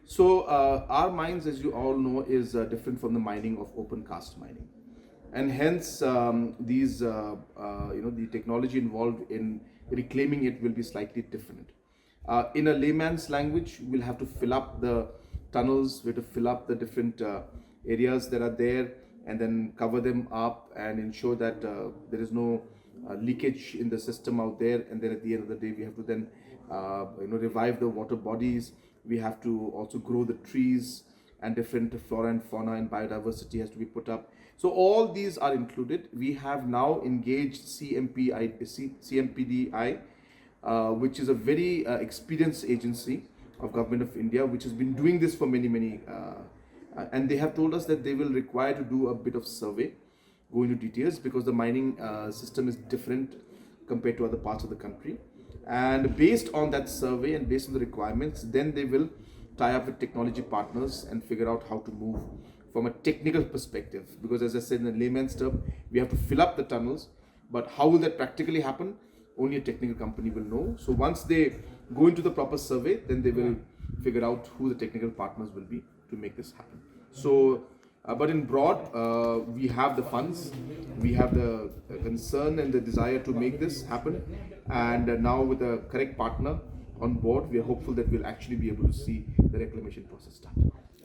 So our mines, as you all know, is different from the mining of open cast mining, and hence the technology involved in reclaiming it will be slightly different. In a layman's language, we'll have to fill up the tunnels, we have to fill up the different areas that are there, and then cover them up and ensure that there is no leakage in the system out there. And then at the end of the day, we have to then revive the water bodies. We have to also grow the trees, and different flora and fauna and biodiversity has to be put up. So all these are included. We have now engaged CMPDI, which is a very experienced agency of Government of India, which has been doing this for many and they have told us that they will require to do a bit of survey, go into details, because the mining system is different compared to other parts of the country. And based on that survey and based on the requirements, then they will tie up with technology partners and figure out how to move from a technical perspective. Because as I said, in the layman's term, we have to fill up the tunnels, but how will that practically happen? Only a technical company will know. So once they go into the proper survey, then they will figure out who the technical partners will be to make this happen. So but in broad, we have the funds, we have the concern and the desire to make this happen, and now with the correct partner on board, we are hopeful that we'll actually be able to see the reclamation process start.